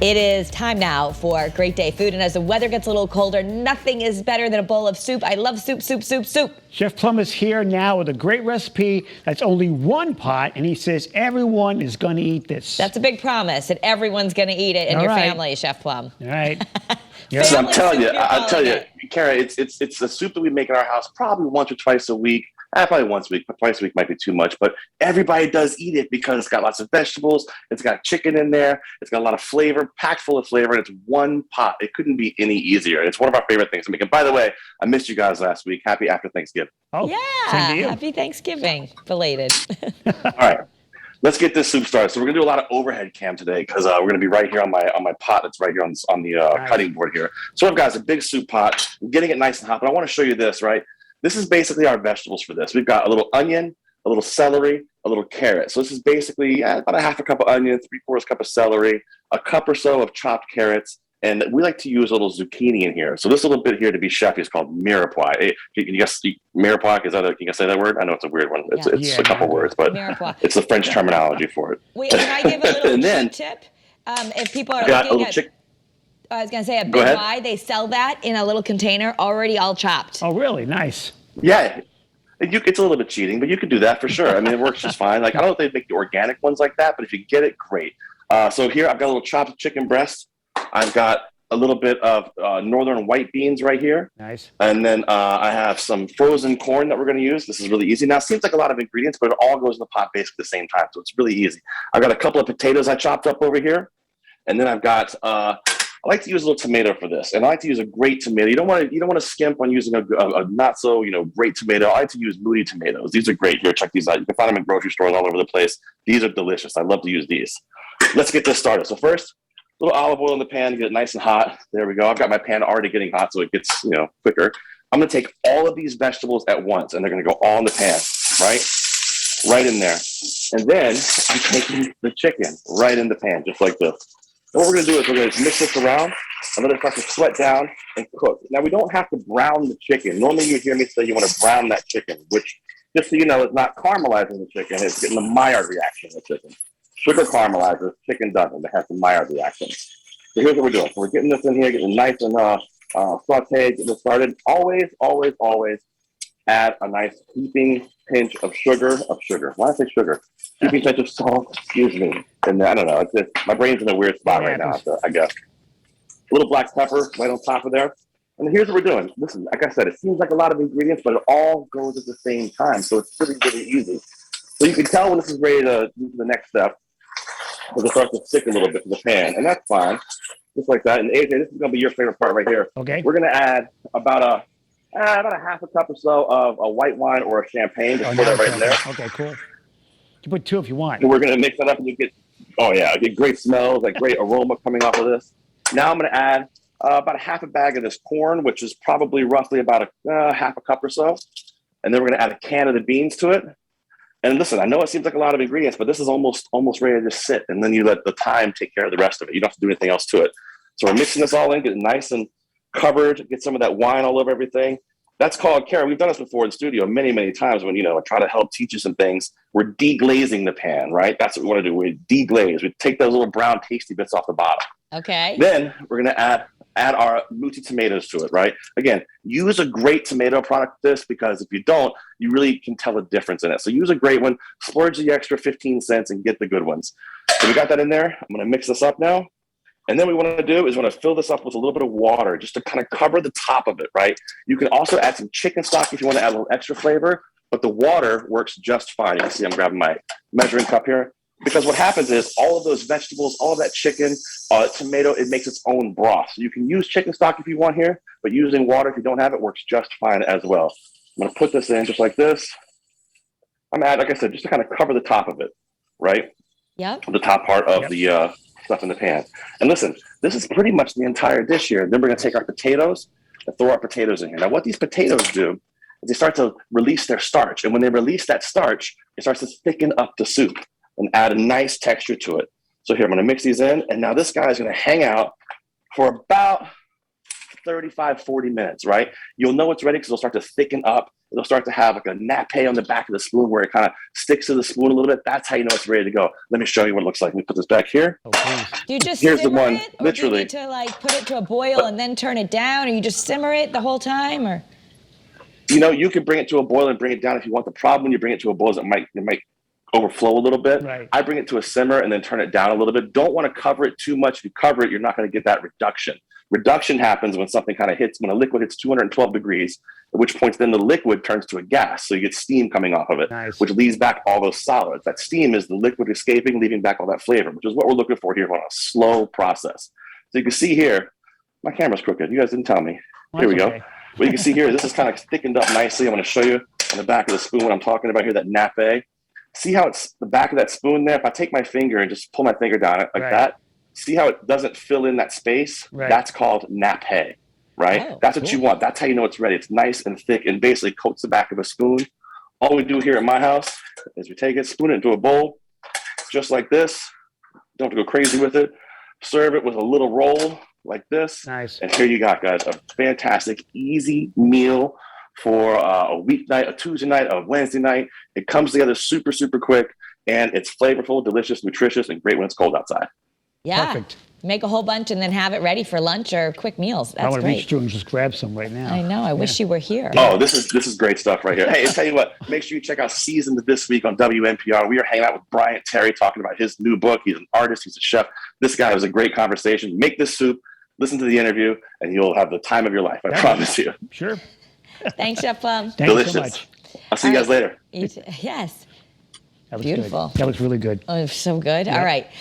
It is time now for Great Day Food, and as the weather gets a little colder, nothing is better than a bowl of soup. I love soup, soup, soup, soup. Chef Plum is here now with a great recipe that's only one pot, and he says everyone is going to eat this. That's a big promise, that everyone's going to eat it in your family, Chef Plum. All right. So I'm telling you, Kara, it's a soup that we make in our house probably once or twice a week. Probably once a week, but twice a week might be too much. But everybody does eat it because it's got lots of vegetables. It's got chicken in there. It's got a lot of flavor, packed full of flavor. And it's one pot. It couldn't be any easier. It's one of our favorite things to make. And by the way, I missed you guys last week. Happy after Thanksgiving. Oh, yeah. Happy Thanksgiving. Belated. All right. Let's get this soup started. So we're gonna do a lot of overhead cam today because we're gonna be right here on my pot that's right here on the cutting board here. So I've got a big soup pot. I'm getting it nice and hot, but I want to show you this, right? This is basically our vegetables for this. We've got a little onion, a little celery, a little carrot. So this is basically about a half a cup of onion, 3/4 cup of celery, a cup or so of chopped carrots, and we like to use a little zucchini in here. So this little bit here to be chefy is called mirepoix. Can you guess mirepoix? Can you guys say that word? I know it's a weird one. It's a couple words, but it's the French terminology for it. Wait, can I give a little tip? If people are looking at... I was going to say a Big Y, they sell that in a little container already all chopped. Oh, really? Nice. Yeah. It's a little bit cheating, but you could do that for sure. I mean, it works just fine. Like, I don't know if they make the organic ones like that, but if you get it, great. So here I've got a little chopped chicken breast. I've got a little bit of northern white beans right here. Nice. And then I have some frozen corn that we're going to use. This is really easy. Now, it seems like a lot of ingredients, but it all goes in the pot basically at the same time. So it's really easy. I've got a couple of potatoes I chopped up over here. And then I've got... I like to use a little tomato for this, and I like to use a great tomato. You don't want to skimp on using a not so great tomato. I like to use Moody tomatoes. These are great. Here, check these out. You can find them in grocery stores all over the place. These are delicious. I love to use these. Let's get this started. So first, a little olive oil in the pan, get it nice and hot. There we go. I've got my pan already getting hot, so it gets quicker. I'm going to take all of these vegetables at once, and they're going to go all in the pan, right in there. And then I'm taking the chicken right in the pan, just like this. And what we're going to do is we're going to mix this around and let it start to sweat down and cook. Now, we don't have to brown the chicken. Normally, you hear me say you want to brown that chicken, which, just so you know, it's not caramelizing the chicken. It's getting the Maillard reaction of the chicken. Sugar caramelizes, chicken doesn't. It has the Maillard reaction. So here's what we're doing. So we're getting this in here, getting nice and sauteed, getting it started. Always, always, always add a nice heaping pinch of sugar. Why did I say sugar? Heaping pinch of salt, excuse me. And I don't know, it's just, my brain's in a weird spot right now, so I guess. A little black pepper right on top of there. And here's what we're doing. Listen, like I said, it seems like a lot of ingredients, but it all goes at the same time. So it's really, really easy. So you can tell when this is ready to move to the next step. It'll start to stick a little bit to the pan, and that's fine. Just like that. And AJ, this is going to be your favorite part right here. Okay. We're going to add about a half a cup or so of a white wine or a champagne. Just put that right in there. Okay, cool. You can put 2 if you want. And we're going to mix that up, and you get, I get great smells, like great aroma coming off of this. Now I'm going to add about a half a bag of this corn, which is probably roughly about a half a cup or so. And then we're going to add a can of the beans to it. And listen, I know it seems like a lot of ingredients, but this is almost ready to just sit. And then you let the thyme take care of the rest of it. You don't have to do anything else to it. So we're mixing this all in, get it nice and covered, get some of that wine all over everything. That's called, Karen, we've done this before in the studio many, many times when, I try to help teach you some things. We're deglazing the pan, right? That's what we want to do. We deglaze. We take those little brown tasty bits off the bottom. Okay. Then we're going to add our Muti tomatoes to it, right? Again, use a great tomato product for this, because if you don't, you really can tell a difference in it. So use a great one, splurge the extra 15 cents and get the good ones. So we got that in there. I'm going to mix this up now. And then what we want to do is we want to fill this up with a little bit of water just to kind of cover the top of it, right? You can also add some chicken stock if you want to add a little extra flavor, but the water works just fine. You can see I'm grabbing my measuring cup here. Because what happens is all of those vegetables, all of that chicken, tomato, it makes its own broth. So you can use chicken stock if you want here, but using water if you don't have it works just fine as well. I'm going to put this in just like this. I'm adding, like I said, just to kind of cover the top of it, right? Yep. The top part of the stuff in the pan. And listen, this is pretty much the entire dish here. Then we're going to take our potatoes and throw our potatoes in here. Now, what these potatoes do is they start to release their starch. And when they release that starch, it starts to thicken up the soup and add a nice texture to it. So here, I'm going to mix these in. And now this guy is going to hang out for about 35, 40 minutes, right? You'll know it's ready because it'll start to thicken up it'll start to have like a nappe on the back of the spoon where it kind of sticks to the spoon a little bit. That's how you know it's ready to go. Let me show you what it looks like. Let me put this back here. Oh, please. Do you just Here's the simmer one, it, or literally. do you need to like put it to a boil and then turn it down, or you just simmer it the whole time, or? You know, you can bring it to a boil and bring it down if you want. The problem when you bring it to a boil is it might overflow a little bit. Right. I bring it to a simmer and then turn it down a little bit. Don't want to cover it too much. If you cover it, you're not going to get that reduction. Reduction happens when something kind of hits, when a liquid hits 212 degrees, at which point then the liquid turns to a gas. So you get steam coming off of it, Nice. which leaves back all those solids. That steam is the liquid escaping, leaving back all that flavor, which is what we're looking for here on a slow process. So you can see here, my camera's crooked. You guys didn't tell me. Here we go. Okay. What you can see here, this is kind of thickened up nicely. I'm going to show you on the back of the spoon what I'm talking about here, that nappe. See how it's the back of that spoon there? If I take my finger and just pull my finger down it like that, see how it doesn't fill in that space? Right. That's called nappe, right? Oh, that's what you want. That's how you know it's ready. It's nice and thick and basically coats the back of a spoon. All we do here at my house is we take it, spoon it into a bowl, just like this. Don't have to go crazy with it. Serve it with a little roll like this. Nice. And here you got, guys, a fantastic, easy meal for a weeknight, a Tuesday night, a Wednesday night. It comes together super, super quick, and it's flavorful, delicious, nutritious, and great when it's cold outside. Yeah. Perfect. Make a whole bunch and then have it ready for lunch or quick meals. I That's want to reach great. through and just grab some right now. I know. I wish you were here. Oh, this is great stuff right here. Hey, I'll tell you what, make sure you check out Seasoned this week on WNPR. We are hanging out with Bryant Terry talking about his new book. He's an artist. He's a chef. This guy was a great conversation. Make this soup, listen to the interview, and you'll have the time of your life. I promise you. Sure. Thanks, Chef Plum. Thank you Delicious. so much. I'll see you guys later. Yes. That was Beautiful. Good. That was really good. Oh, so good. All right.